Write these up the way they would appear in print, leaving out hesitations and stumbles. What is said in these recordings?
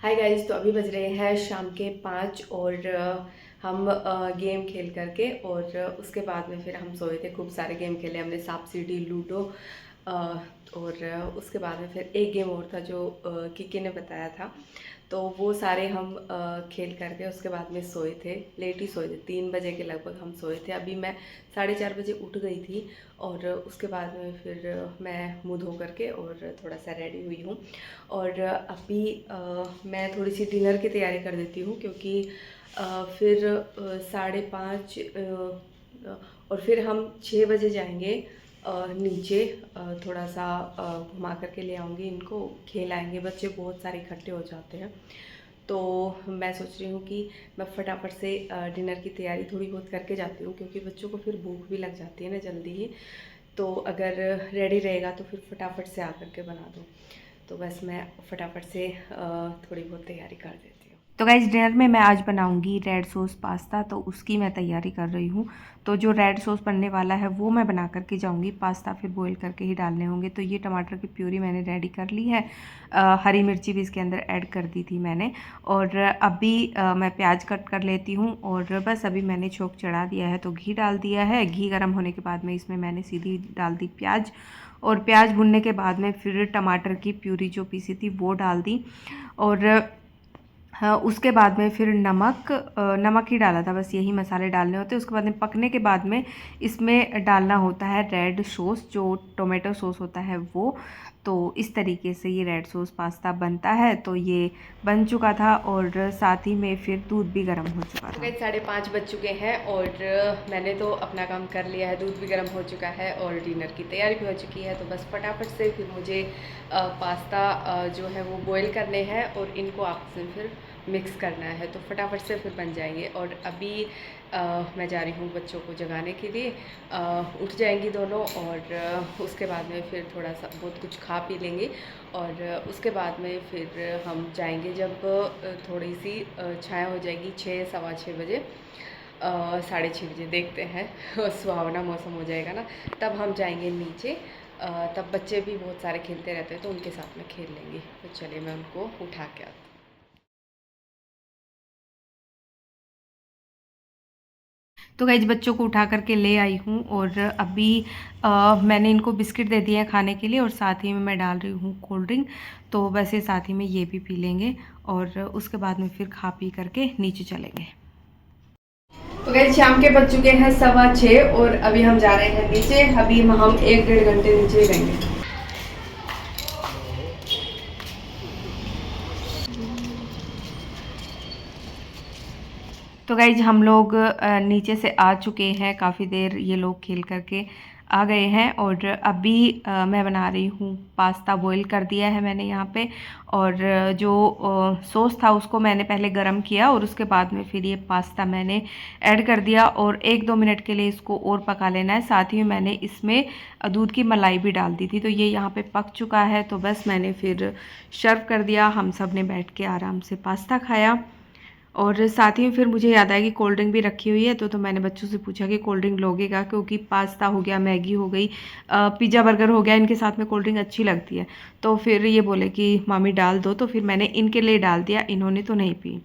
Hi guys, तो अभी बज रहे हैं शाम के 5 और हम गेम खेल करके और उसके बाद में फिर हम सोए थे। खूब सारे गेम खेले हमने, सांप सीढ़ी, लूडो और उसके बाद में फिर एक गेम और था जो किकी ने बताया था, तो वो सारे हम खेल करके उसके बाद में सोए थे। लेट ही सोए थे, 3 बजे के लगभग हम सोए थे। अभी मैं 4:30 बजे उठ गई थी और उसके बाद में फिर मैं मुँह धो करके और थोड़ा सा रेडी हुई हूँ। और अभी मैं थोड़ी सी डिनर की तैयारी कर देती हूँ, क्योंकि फिर 5:30 और फिर हम 6 बजे जाएंगे नीचे। थोड़ा सा घुमा करके ले आऊँगी इनको, खेल आएंगे। बच्चे बहुत सारे इकट्ठे हो जाते हैं, तो मैं सोच रही हूँ कि मैं फटाफट से डिनर की तैयारी थोड़ी बहुत करके जाती हूँ, क्योंकि बच्चों को फिर भूख भी लग जाती है ना जल्दी ही। तो अगर रेडी रहेगा तो फिर फटाफट से आकर के बना दूँ। तो बस मैं फटाफट से थोड़ी बहुत तैयारी कर देती हूँ। तो गाइस, डिनर में मैं आज बनाऊंगी रेड सॉस पास्ता, तो उसकी मैं तैयारी कर रही हूँ। तो जो रेड सॉस बनने वाला है वो मैं बना करके जाऊंगी। पास्ता फिर बॉईल करके ही डालने होंगे। तो ये टमाटर की प्यूरी मैंने रेडी कर ली है। हरी मिर्ची भी इसके अंदर ऐड कर दी थी मैंने। और अभी मैं प्याज कट कर लेती हूँ और बस अभी मैंने छोंक चढ़ा दिया है। तो घी डाल दिया है। घी गर्म होने के बाद में इसमें मैंने सीधी डाल दी प्याज, और प्याज भुनने के बाद में फिर टमाटर की प्यूरी जो पीसी थी वो डाल दी। और हाँ, उसके बाद में फिर नमक ही डाला था, बस यही मसाले डालने होते हैं। उसके बाद में पकने के बाद में इसमें डालना होता है रेड सॉस, जो टोमेटो सॉस होता है वो। तो इस तरीके से ये रेड सॉस पास्ता बनता है। तो ये बन चुका था और साथ ही में फिर दूध भी गर्म हो चुका था। 5:30 बज चुके हैं और मैंने तो अपना काम कर लिया है। दूध भी गर्म हो चुका है और डिनर की तैयारी भी हो चुकी है। तो बस फटाफट से फिर मुझे पास्ता जो है वो बॉईल करने हैं और इनको आपस में फिर मिक्स करना है। तो फटाफट से फिर बन जाएंगे। और अभी मैं जा रही हूँ बच्चों को जगाने के लिए। उठ जाएंगी दोनों और उसके बाद में फिर थोड़ा सा बहुत कुछ खा पी लेंगे। और उसके बाद में फिर हम जाएंगे जब थोड़ी सी छाया हो जाएगी, 6 सवा 6 बजे, 6:30 बजे देखते हैं। सुहावना मौसम हो जाएगा ना, तब हम जाएंगे नीचे। तब बच्चे भी बहुत सारे खेलते रहते हैं, तो उनके साथ में खेल लेंगे। तो चलिए मैं उनको उठा के आती हूँ। तो गाइस, बच्चों को उठा करके ले आई हूँ और अभी मैंने इनको बिस्किट दे दिए हैं खाने के लिए, और साथ ही में मैं डाल रही हूँ कोल्ड ड्रिंक। तो वैसे साथ ही में ये भी पी लेंगे और उसके बाद में फिर खा पी करके नीचे चलेंगे। तो गाइस, शाम के बज चुके हैं 6:15 और अभी हम जा रहे हैं नीचे। अभी हम 1-1.5 घंटे नीचे रहेंगे। तो गाइज, हम लोग नीचे से आ चुके हैं। काफ़ी देर ये लोग खेल करके आ गए हैं और अभी मैं बना रही हूँ पास्ता। बॉईल कर दिया है मैंने यहाँ पे, और जो सॉस था उसको मैंने पहले गरम किया और उसके बाद में फिर ये पास्ता मैंने ऐड कर दिया और 1-2 मिनट के लिए इसको और पका लेना है। साथ ही में मैंने इसमें दूध की मलाई भी डाल दी थी। तो ये यहाँ पे पक चुका है। तो बस मैंने फिर सर्व कर दिया। हम सब ने बैठ के आराम से पास्ता खाया। और साथ ही में फिर मुझे याद आया कि कोल्ड ड्रिंक भी रखी हुई है। तो मैंने बच्चों से पूछा कि कोल्ड ड्रिंक लोगे क्या, क्योंकि पास्ता हो गया, मैगी हो गई, पिज़्ज़ा बर्गर हो गया, इनके साथ में कोल्ड ड्रिंक अच्छी लगती है। तो फिर ये बोले कि मामी डाल दो, तो फिर मैंने इनके लिए डाल दिया। इन्होंने तो नहीं पी।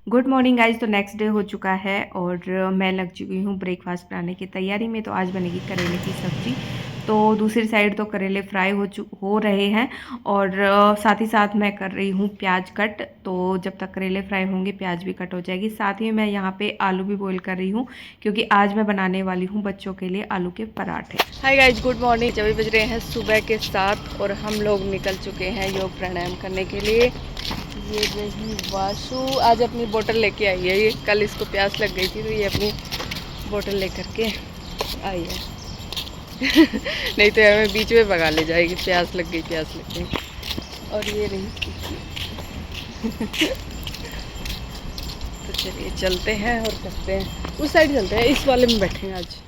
Good morning guys. तो नेक्स्ट डे हो चुका है और मैं लग चुकी हूँ ब्रेकफास्ट बनाने की तैयारी में। तो आज बनेगी करेले की सब्ज़ी। तो दूसरी साइड तो करेले फ्राई हो रहे हैं और साथ ही साथ मैं कर रही हूँ प्याज कट। तो जब तक करेले फ्राई होंगे प्याज भी कट हो जाएगी। साथ ही मैं यहाँ पे आलू भी बॉईल कर रही हूँ, क्योंकि आज मैं बनाने वाली हूँ बच्चों के लिए आलू के पराठे। Hi guys, good morning. अभी बज रहे हैं सुबह के 7 और हम लोग निकल चुके हैं योग प्राणायाम करने के लिए। ये रही वाशु, आज अपनी बोतल लेके आई है। ये कल इसको प्यास लग गई थी, तो ये अपनी बोतल लेकर के आई है। नहीं तो हमें बीच में भगा ले जाएगी, प्यास लग गई, प्यास लग गई। और ये रही तो चलिए चलते हैं और करते हैं। उस साइड चलते हैं, इस वाले में बैठेंगे आज।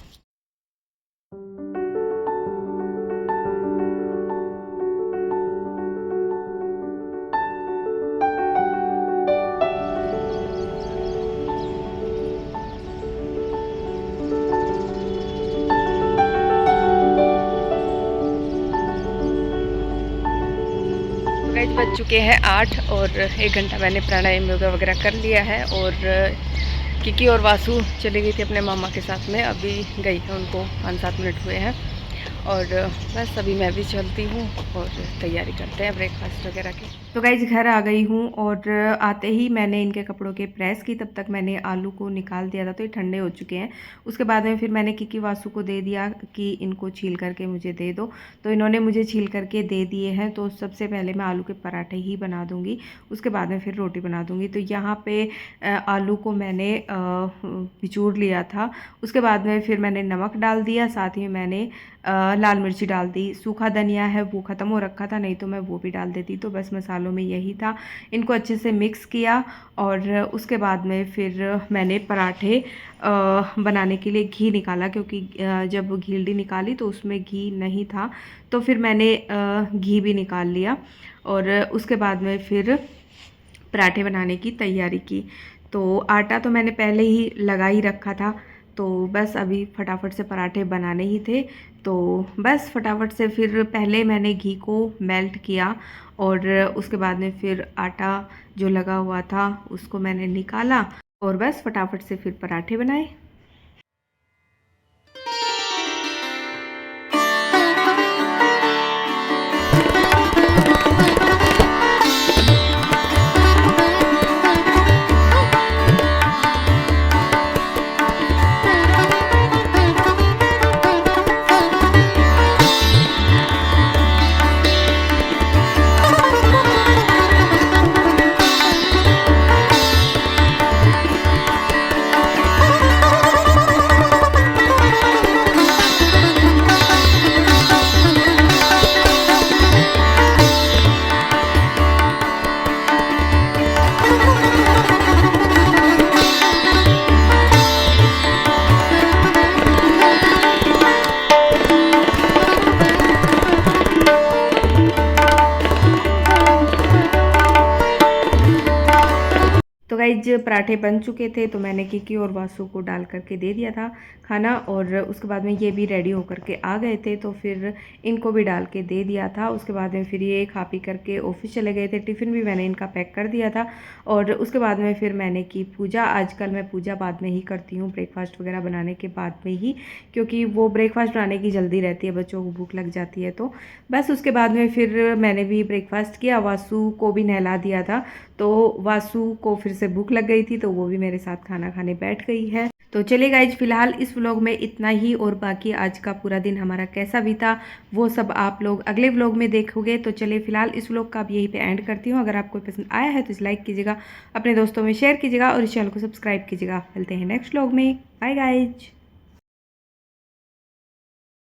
बज चुके हैं 8 और 1 घंटा मैंने प्राणायाम योगा वगैरह कर लिया है। और किकी और वासु चली गई थी अपने मामा के साथ में, अभी गई है, उनको 5-7 मिनट हुए हैं। और बस अभी मैं भी चलती हूँ और तैयारी करते हैं ब्रेकफास्ट वगैरह की। तो गाइस घर आ गई हूँ और आते ही मैंने इनके कपड़ों के प्रेस की, तब तक मैंने आलू को निकाल दिया था तो ये ठंडे हो चुके हैं। उसके बाद में फिर मैंने किकी वासु को दे दिया कि इनको छील करके मुझे दे दो, तो इन्होंने मुझे छील करके दे दिए हैं। तो सबसे पहले मैं आलू के पराठे ही बना दूँगी, उसके बाद में फिर रोटी बना दूँगी। तो यहाँ पर आलू को मैंने बिचूर लिया था, उसके बाद में फिर मैंने नमक डाल दिया, साथ ही मैंने लाल मिर्ची डाल दी। सूखा धनिया है वो ख़त्म हो रखा था, नहीं तो मैं वो भी डाल देती। तो बस मसालों में यही था, इनको अच्छे से मिक्स किया और उसके बाद में फिर मैंने पराठे बनाने के लिए घी निकाला, क्योंकि जब घील्डी निकाली तो उसमें घी नहीं था, तो फिर मैंने घी भी निकाल लिया और उसके बाद में फिर पराठे बनाने की तैयारी की। तो आटा तो मैंने पहले ही लगा ही रखा था, तो बस अभी फटाफट से पराठे बनाने ही थे। तो बस फटाफट से फिर पहले मैंने घी को मेल्ट किया और उसके बाद में फिर आटा जो लगा हुआ था उसको मैंने निकाला और बस फटाफट से फिर पराठे बनाए। तो गाइज पराठे बन चुके थे, तो मैंने किकी और वासु को डाल करके दे दिया था खाना और उसके बाद में ये भी रेडी होकर के आ गए थे, तो फिर इनको भी डाल के दे दिया था। उसके बाद में फिर ये खा पी करके ऑफिस चले गए थे, टिफ़िन भी मैंने इनका पैक कर दिया था। और उसके बाद में फिर मैंने की पूजा। आजकल मैं पूजा बाद में ही करती हूँ, ब्रेकफास्ट वगैरह बनाने के बाद में ही, क्योंकि वो ब्रेकफास्ट बनाने की जल्दी रहती है, बच्चों को भूख लग जाती है। तो बस उसके बाद में फिर मैंने भी ब्रेकफास्ट किया, वासु को भी नहला दिया था, तो वासु को फिर से भूख लग गई थी, तो वो भी मेरे साथ खाना खाने बैठ गई है। तो चलिए गाइज फिलहाल इस व्लॉग में इतना ही, और बाकी आज का पूरा दिन हमारा कैसा बीता वो सब आप लोग अगले व्लॉग में देखोगे। तो चलिए फिलहाल इस व्लॉग का अब यहीं पे एंड करती हूँ। अगर आपको पसंद आया है तो इसे लाइक कीजिएगा, अपने दोस्तों में शेयर कीजिएगा और इस चैनल को सब्सक्राइब कीजिएगा। मिलते हैं नेक्स्ट व्लॉग में। Bye guys.